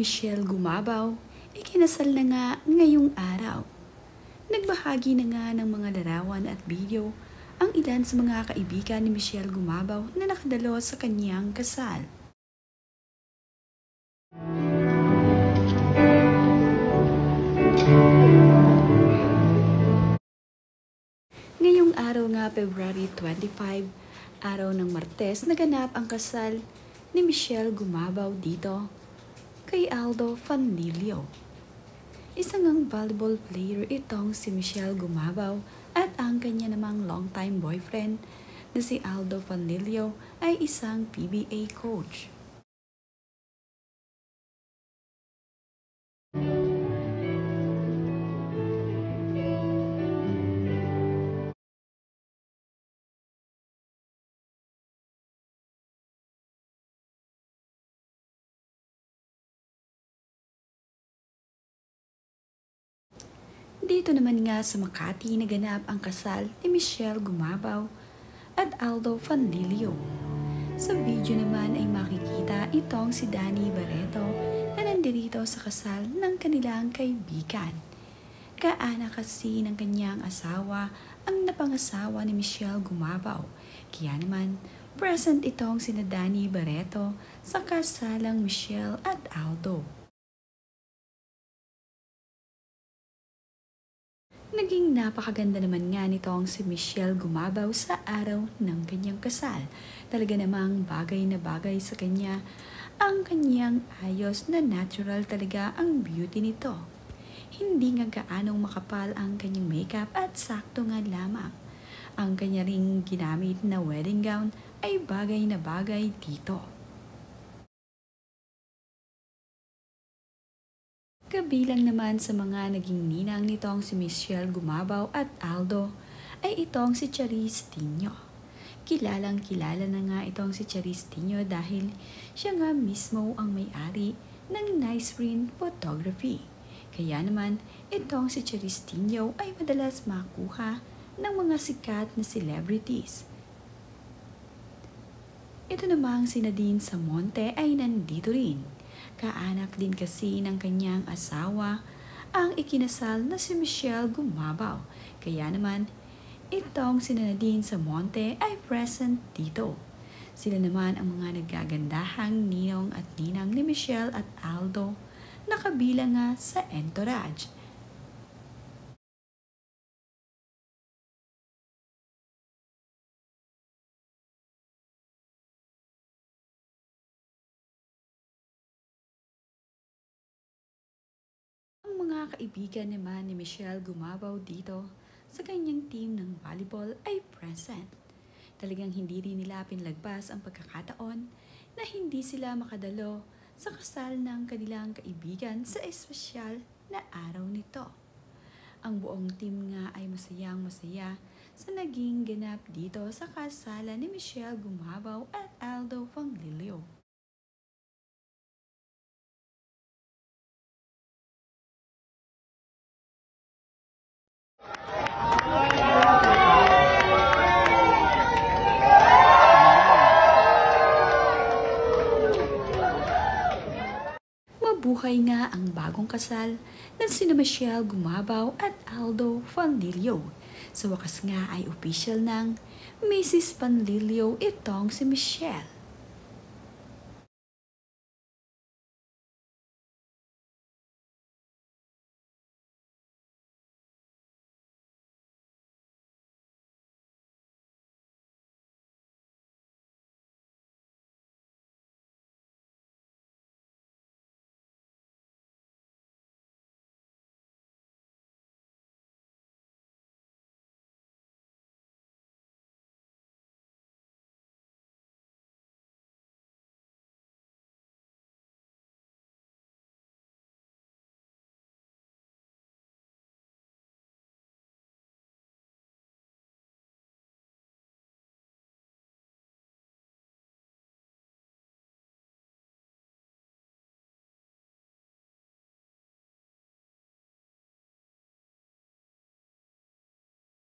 Michelle Gumabaw, ikinasal na nga ngayong araw. Nagbahagi na nga ng mga larawan at video ang ilan sa mga kaibigan ni Michelle Gumabaw na nakadalo sa kanyang kasal. Ngayong araw nga, February 25, araw ng Martes, naganap ang kasal ni Michelle Gumabaw dito kay Aldo Fanlilio. Isang ang volleyball player itong si Michelle Gumabaw at ang kanya namang longtime boyfriend na si Aldo Fanlilio ay isang PBA coach. Dito naman nga sa Makati naganap ang kasal ni Michelle Gumabaw at Aldo Fanlilio. Sa video naman ay makikita itong si Danny Barreto na nandirito sa kasal ng kanilang kaibigan. Kaanak kasi ng kanyang asawa ang napangasawa ni Michelle Gumabaw. Kaya naman, present itong si Danny Barreto sa kasalang Michelle at Aldo. Naging napakaganda naman nga nitong si Michelle Gumabaw sa araw ng kanyang kasal. Talaga namang bagay na bagay sa kanya ang kanyang ayos na natural talaga ang beauty nito. Hindi nga gaanong makapal ang kanyang makeup at sakto nga lamang. Ang kanya ring ginamit na wedding gown ay bagay na bagay dito. Kabilang naman sa mga naging ninang nitong si Michelle Gumabaw at Aldo ay itong si Charis Tinio. Kilalang kilala na nga itong si Charis Tinio dahil siya nga mismo ang may-ari ng Nice Print Photography. Kaya naman itong si Charis Tinio ay madalas makuha ng mga sikat na celebrities. Ito namang si Nadine Samonte ay nandito rin. Kaanak din kasi ng kanyang asawa ang ikinasal na si Michelle Gumabaw. Kaya naman, itong si Nadine Samonte ay present dito. Sila naman ang mga naggagandahang ninong at ninang ni Michelle at Aldo na kabilang nga sa entourage. Mga kaibigan naman ni Michelle Gumabaw dito sa kanyang team ng volleyball ay present. Talagang hindi rin nila pinlagpas ang pagkakataon na hindi sila makadalo sa kasal ng kanilang kaibigan sa espesyal na araw nito. Ang buong team nga ay masayang masaya sa naging ganap dito sa kasalan ni Michelle Gumabaw at Aldo Fanlilio. Mabuhay nga ang bagong kasal ng sina Michelle Gumabaw at Aldo Fanlilio. Sa wakas nga ay official ng Mrs. Fanlilio itong si Michelle.